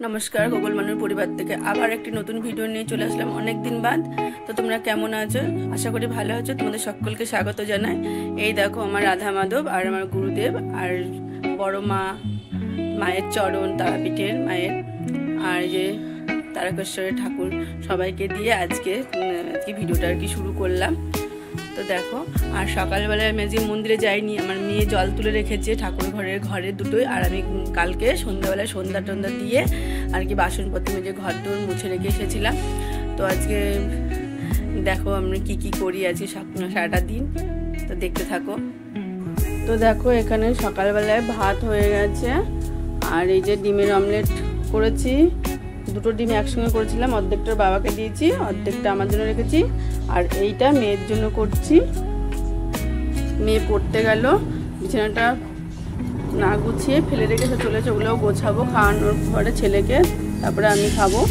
নমস্কার, গুগল মানুর পরিবার থেকে আবার একটি নতুন ভিডিও নিয়ে চলে আসলাম অনেক দিন বাদ। তো তোমরা কেমন আছো? আশা করি ভালো আছো। তোমাদের সকলকে স্বাগত জানাই। এই দেখো আমার রাধা মাধব আর আমার গুরুদেব আর বড় মা, মায়ের চরণ, তারাপীঠের মায়ের, আর যে তারকেশ্বরের ঠাকুর, সবাইকে দিয়ে আজকে ভিডিওটা আর কি শুরু করলাম। তো দেখো, আর সকালবেলায় আমি আজকে মন্দিরে যাইনি, আমার মেয়ে জল তুলে রেখেছে ঠাকুর ঘরে দুটোই, আর আমি কালকে সন্ধ্যাবেলায় সন্ধ্যা টন্ধা দিয়ে আর কি বাসনপত্র মেজে ঘর দোর মুছে রেখে এসেছিলাম। তো আজকে দেখো আমরা কি করি আজকে সারাটা দিন, তো দেখতে থাকো। তো দেখো এখানে সকালবেলায় ভাত হয়ে গেছে, আর এই যে ডিমের অমলেট করেছি। দুটো ডিম একসঙ্গে করেছিলাম, অর্ধেকটা বাবাকে দিয়েছি, অর্ধেকটা আমার জন্য রেখেছি, আর এইটা মেয়ের জন্য করছি। মেয়ে পড়তে গেল, বিছানাটা না গুছিয়ে ফেলে রেখে চলেছে, ওগুলোও গোছাবো খাওয়ানোর পরে ছেলেকে, তারপরে আমি খাবো।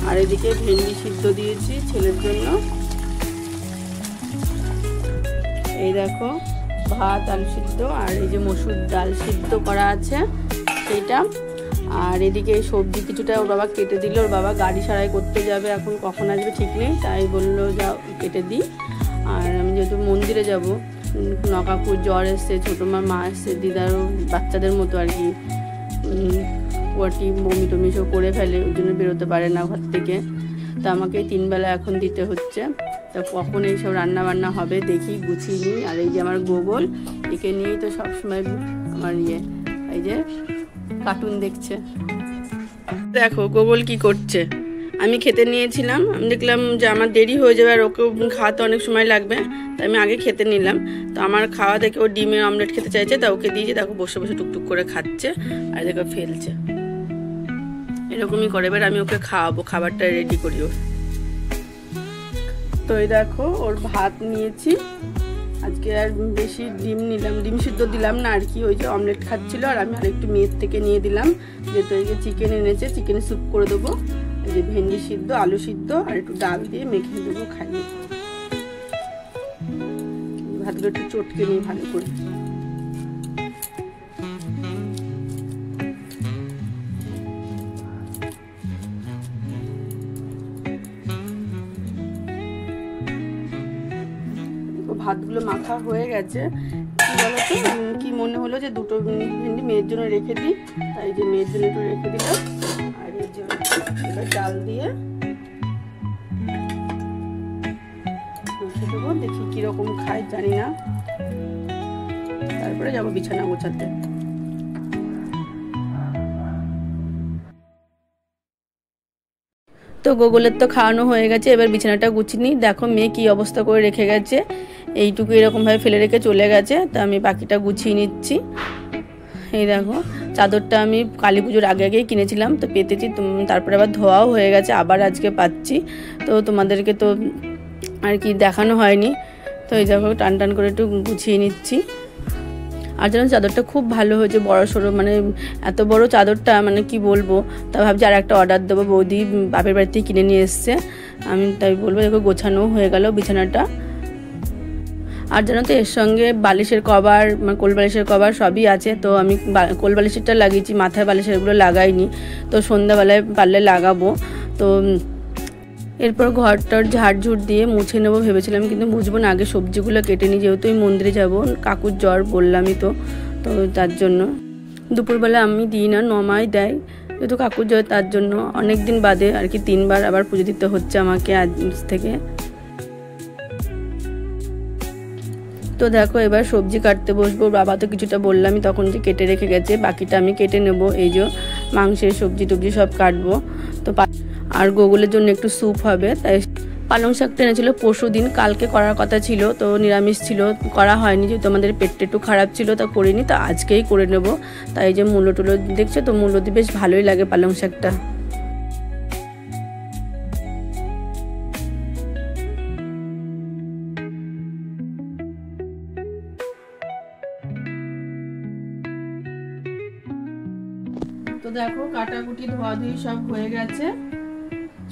আর এদিকে ভেন্ডি সিদ্ধ দিয়েছি ছেলের জন্য। এই দেখো ভাত, আলু সিদ্ধ, আর এই যে মসুর ডাল সিদ্ধ করা আছে সেইটা। আর এদিকে সবজি কিছুটা ওর বাবা কেটে দিল, ওর বাবা গাড়ি সারাই করতে যাবে, এখন কখন আসবে ঠিক নেই, তাই বললো যাও কেটে দিই। আর আমি যেহেতু মন্দিরে যাব, নকাকুর জ্বর এসছে, ছোটো মা এসছে, দিদারও বাচ্চাদের মতো আর কি ওটি বমি টমি সব করে ফেলে, ওই জন্য বেরোতে পারে না ঘর থেকে। তো আমাকে 3 বেলা এখন দিতে হচ্ছে। তো কখন এইসব রান্না বান্না হবে দেখি, গুছিয়ে নিই। আর এই যে আমার গোগল, একে নিয়েই তো সবসময় আমার এই যে কার্টুন দেখছে। দেখো গোগল কি করছে। আমি খেতে নিয়েছিলাম, আমি দেখলাম যে আমার দেরি হয়ে যাবে আর ওকে খাওয়াতে অনেক সময় লাগবে, তাই আমি আগে খেতে নিলাম। তো আমার খাওয়া দেখে ও ডিমের অমলেট খেতে চাইছে, তা ওকে দিয়েছে। দেখো বসে বসে টুকটুক করে খাচ্ছে, আর দেখো ফেলছে, এরকমই করে। এবার আমি ওকে খাওয়াবো, খাবারটা রেডি করি ওর। তো এই দেখো ওর ভাত নিয়েছি আজকে, আর বেশি ডিম নিলাম, ডিম সিদ্ধ দিলাম না আর কি, ওই যে অমলেট খাচ্ছিল, আর আমি আরেকটু মেয়ের থেকে নিয়ে দিলাম, যেহেতু এই যে চিকেন এনেছে, চিকেন স্যুপ করে দেবো। এই যে ভেন্ডি সিদ্ধ, আলু সিদ্ধ, আর একটু ডাল দিয়ে মেখে দেবো, খাইয়ে। ভাতগুলো একটু চটকে নিই ভালো করে। ভাতগুলো মাখা হয়ে গেছে। কি বলতো, কি মনে হলো যে দুটো ভেন্ডি মেয়ের জন্য রেখে দিই, তাই যে মেয়ের জন্য একটু রেখে দিলাম। আর এই যে ডাল দিয়ে দেবো, দেখি কিরকম খায় জানি না, তারপরে যাবো বিছানা গোছাতে। তো গোগলের তো খাওয়ানো হয়ে গেছে, এবার বিছানাটা গুছিয়ে নিই। দেখো মেয়ে কি অবস্থা করে রেখে গেছে, এইটুকু এরকমভাবে ফেলে রেখে চলে গেছে, তা আমি বাকিটা গুছিয়ে নিচ্ছি। এই দেখো চাদরটা আমি কালী পুজোর আগেই কিনেছিলাম, তো পেতেছি, তারপরে আবার ধোয়াও হয়ে গেছে, আবার আজকে পাচ্ছি। তো তোমাদেরকে তো আর কি দেখানো হয়নি। তো এই দেখো টান করে একটু গুছিয়ে নিচ্ছি। আর যেন চাদরটা খুব ভালো হয়েছে, বড় সড়ো, মানে এত বড় চাদরটা, মানে কি বলবো। তা ভাবছি আর একটা অর্ডার দেবো, বৌদি বাপের বাড়িতেই কিনে নিয়ে এসছে, আমি তাই বলবো। দেখো গোছানো হয়ে গেল বিছানাটা। আর জানো তো এর সঙ্গে বালিশের কভার, মানে কোল বালিশের কভার সবই আছে। তো আমি কোল বালিশেরটা লাগিয়েছি, মাথায় বালিশেরগুলো লাগাইনি, তো সন্ধ্যাবেলায় পারলে লাগাবো। তো এরপর ঘরটার ঝাড়ঝুড় দিয়ে মুছে নেবো ভেবেছিলাম, কিন্তু মুছবো না, আগে সবজিগুলো কেটে নিই, যেহেতু এই মন্দিরে যাবো, কাকুর জ্বর বললামই তো, তো তার জন্য দুপুরবেলা আমি দিই না, 9 মাই দেয়, যেহেতু কাকুর জ্বর, তার জন্য অনেক দিন বাদে আর কি 3 বার আবার পুজো দিতে হচ্ছে আমাকে আজ থেকে। তো দেখো এবার সবজি কাটতে বসবো। বাবা তো কিছুটা বললামই তখন যে কেটে রেখে গেছে, বাকিটা আমি কেটে নেব। এই যে মাংসের সবজি টবজি সব কাটবো। তো আর গোগলের জন্য একটু স্যুপ হবে, তাই পালং শাকটা এনেছিল পরশু দিন, কালকে করার কথা ছিল, তো নিরামিষ ছিল, করা হয়নি, যেহেতু আমাদের পেটটা একটু খারাপ ছিল, তা করিনি, তো আজকেই করে নেব। তাই যে মূলো টুলো দেখছো তো, মূলো দিয়ে বেশ ভালোই লাগে পালং শাকটা। তো দেখো কাটাকুটি ধোয়াধুয়ি সব হয়ে গেছে,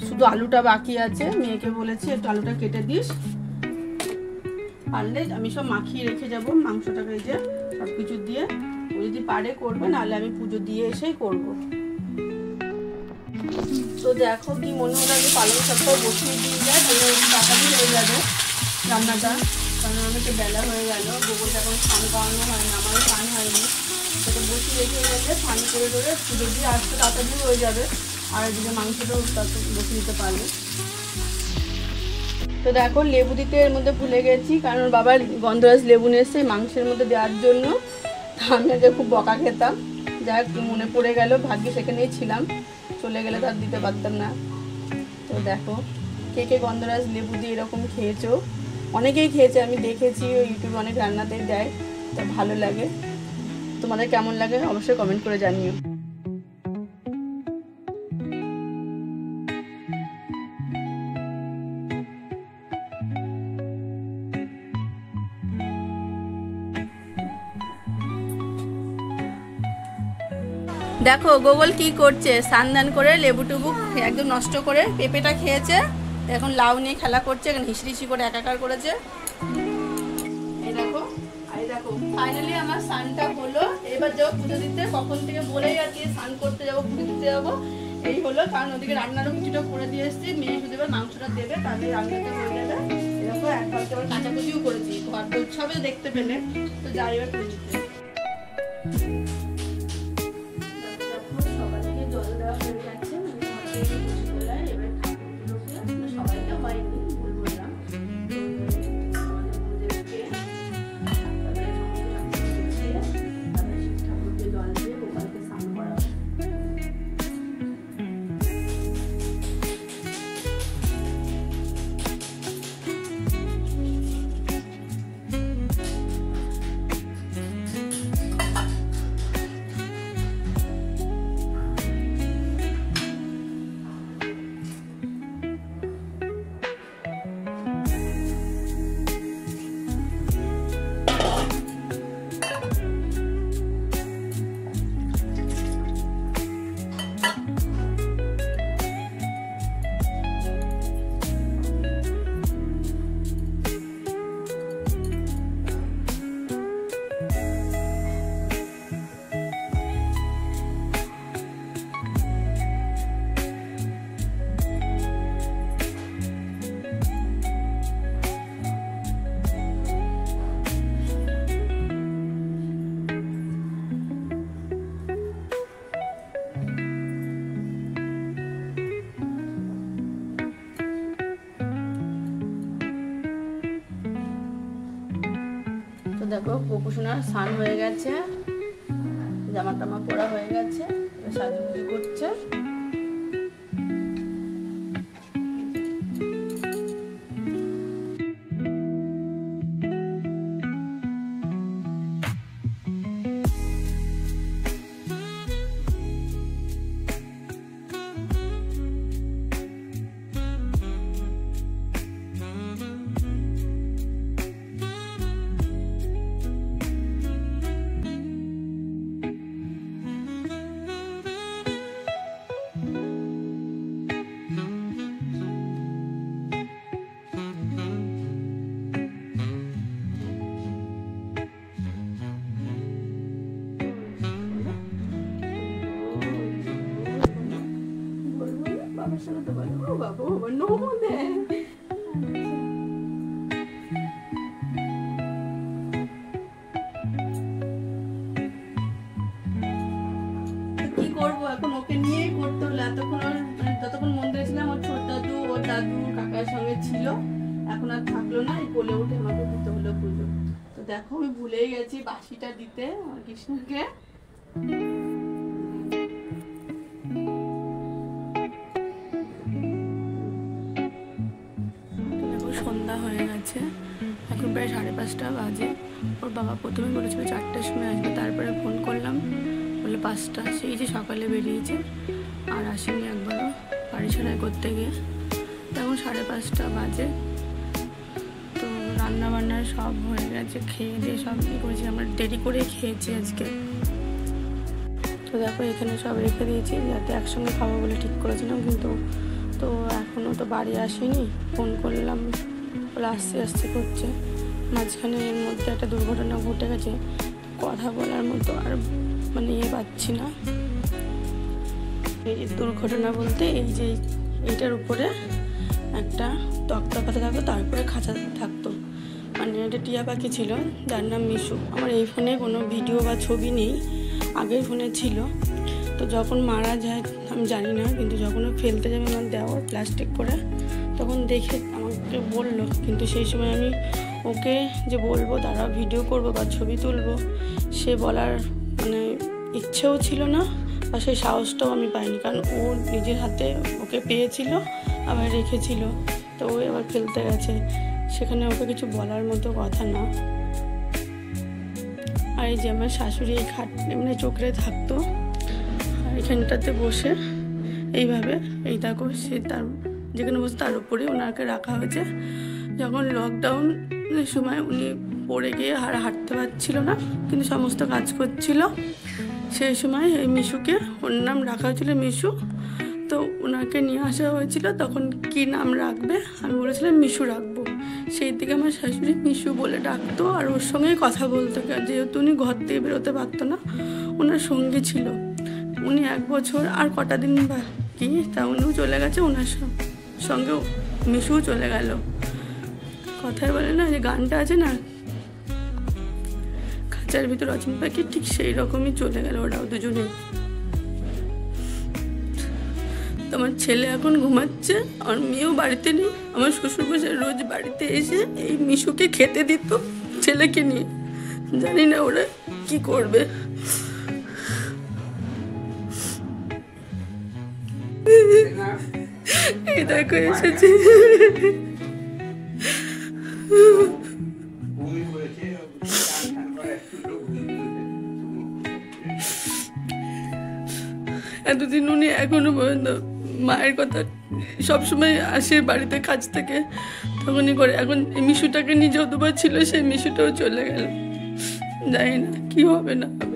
শুধু আলুটা বাকি আছে। মেয়েকে বলেছি একটু আলুটা কেটে দিস, পারলে আমি সব মাখিয়ে রেখে যাব মাংসটাকে, এই যে সব কিছু দিয়ে ও যদি পারে করবে, নাহলে আমি পুজো দিয়ে এসেই করবো। তো দেখো কি মনে হলো আমি পালং শাকটাও বসিয়ে দিয়ে যায়, তাহলে তাড়াতাড়ি হয়ে যাবে রান্নাটা, কারণ অনেকে বেলা হয়ে গেল। গোবরটা এখন স্নান করানো হয়নি, আমারও স্নান হয়নি। সেটা বসিয়ে রেখে গেলে স্নান করে ধরে পুজো দিয়ে আসতে তাড়াতাড়ি হয়ে যাবে, আর এদিকে মাংসটাও বসিয়ে দিতে পারবে। তো দেখো লেবু দিতে এর মধ্যে ভুলে গেছি, কারণ বাবার গন্ধরাজ লেবু নিয়ে এসছে মাংসের মধ্যে দেওয়ার জন্য। আমি আগে খুব বকা খেতাম, যাক মনে পড়ে গেল, ভাগ্যে সেখানেই ছিলাম, চলে গেলে তার দিতে পারতাম না। তো দেখো কে কে গন্ধরাজ লেবু দিয়ে এরকম খেয়েছো, অনেকেই খেয়েছে, আমি দেখেছি ইউটিউবে অনেক রান্নাতে দেয়, তো ভালো লাগে। তোমাদের কেমন লাগে অবশ্যই কমেন্ট করে জানিও। দেখো গোগল কি করছে, স্নান করে লেবুটুবু একদম নষ্ট করে পেঁপেটা খেয়েছে, এখন লাউ নিয়ে খেলা করছে, এখন হিসড়িসি করে একাকার করেছে। এই দেখো, এই দেখো ফাইনালি আমার স্নানটা হলো। এবার যাবো পুজো দিতে, কখন থেকে বলেই আর কি স্নান করতে যাবো, পুজো দিতে যাবো, এই হলো। কারণ ওদিকে রান্নারও কিছুটা করে দিয়ে এসেছি, মেয়ে শুধু এবার মাংসটা দেবে, তাহলে রান্নাটা হয়ে যাবে। এরকম একবারকে আবার কাঁচাকুচিও করেছি, ঘর তো উৎসবে দেখতে পেলে, তো যাই এবার করে দিতে। দেখো গোপুসোনার স্নান হয়ে গেছে, জামা টামা পরা হয়ে গেছে, সাজুগুজু করছে। কি করবো এখন, ওকে নিয়েই করতে হলো। এতক্ষণ যতক্ষণ মন্দিরে ছিলাম ওর ছোট দাদু, ওর দাদু কাকার সঙ্গে ছিল, এখন আর থাকলো না, এই কোলে উঠে আমাকে দিতে হলো পুজো। তো দেখো আমি ভুলেই গেছি বাসিটা দিতে আমার কৃষ্ণকে। সন্ধ্যা হয়ে গেছে, এখন প্রায় 5:30 বাজে। ওর বাবা প্রথমে বলেছিল 4টার সময় আসবে, তারপরে ফোন করলাম, বলে 5টা। সেই যে সকালে বেরিয়েছে আর আসেনি একবারও, বাড়ি ছাড়াই করতে গিয়ে। তখন 5:30 বাজে। তো রান্না বান্না সব হয়ে গেছে, খেয়ে দিয়ে সব করেছি, আমরা দেরি করে খেয়েছি আজকে। তো দেখো এখানে সব রেখে দিয়েছি, যাতে একসঙ্গে খাবো বলে ঠিক করেছিলাম, কিন্তু তো এখনও তো বাড়ি আসেনি। ফোন করলাম, বলে আসতে আসতে করছে। মাঝখানে এর মধ্যে একটা দুর্ঘটনা ঘটে গেছে, কথা বলার মতো আর মানে পাচ্ছি না। এই দুর্ঘটনা বলতে এই যে এইটার উপরে একটা তক্তা পাতা থাকতো, তারপরে খাঁচা থাকতো। মানে একটা টিয়া পাখি ছিল যার নাম মিশু। আমার এই ফোনে কোনো ভিডিও বা ছবি নেই, আগের ফোনে ছিল। তো যখন মারা যায় আমি জানি না, কিন্তু যখন ফেলতে যাবে আমার দেওয়ার প্লাস্টিক করে, তখন দেখে আমাকে বললো। কিন্তু সেই সময় আমি ওকে যে বলবো দাঁড়া ভিডিও করবো বা ছবি তুলবো, সে বলার মানে ইচ্ছেও ছিল না, আর সেই সাহসটাও আমি পাইনি। কারণ ও নিজের হাতে ওকে পেয়েছিল, আবার রেখেছিল, তো ও আবার ফেলতে গেছে, সেখানে ওকে কিছু বলার মতো কথা না। আর এই যে আমার শাশুড়ি এই খাট এমনি চোখে থাকতো, আর এখানটাতে বসে এইভাবে এই দেখো সে তার যেখানে বসে তার উপরে ওনাকে রাখা হয়েছে। যখন লকডাউনের সময় উনি পড়ে গিয়ে হাঁটতে পারছিল না, কিন্তু সমস্ত কাজ করছিল, সেই সময় এই মিশুকে, ওর নাম রাখা হয়েছিল মিশু। তো ওনাকে নিয়ে আসা হয়েছিল, তখন কি নাম রাখবে আমি বলেছিলাম মিশু রাখবো। সেই থেকে আমার শাশুড়ি মিশু বলে ডাকতো, আর ওর সঙ্গেই কথা বলতো, যেহেতু উনি ঘর থেকে বেরোতে পারতো না, ওনার সঙ্গে ছিল। উনি 1 বছর আর কটা দিন বাকি, তা উনিও চলে গেছে, ওনার সঙ্গে মিশুও চলে গেল। কথায় বলে না যে গানটা আছে না, খাঁচার ভিতর অচিন পাখি, ঠিক সেই রকমই চলে গেল ওরাও দুজনে। আমার ছেলে এখন ঘুমাচ্ছে, আমার মেয়েও বাড়িতে নেই। আমার শ্বশুরমশাই রোজ বাড়িতে এসে এই মিশুকে খেতে দিত ছেলেকে নিয়ে, জানি না ওরা কি করবে। এই দেখো এসেছে, এতদিন উনি এখনো পর্যন্ত মায়ের কথা সবসময় আসে বাড়িতে কাজ থেকে, তখনই করে। এখন এই মিশুটাকে নিয়ে যতবার ছিল সেই মিশুটাও চলে গেল, জানি না কি হবে না হবে।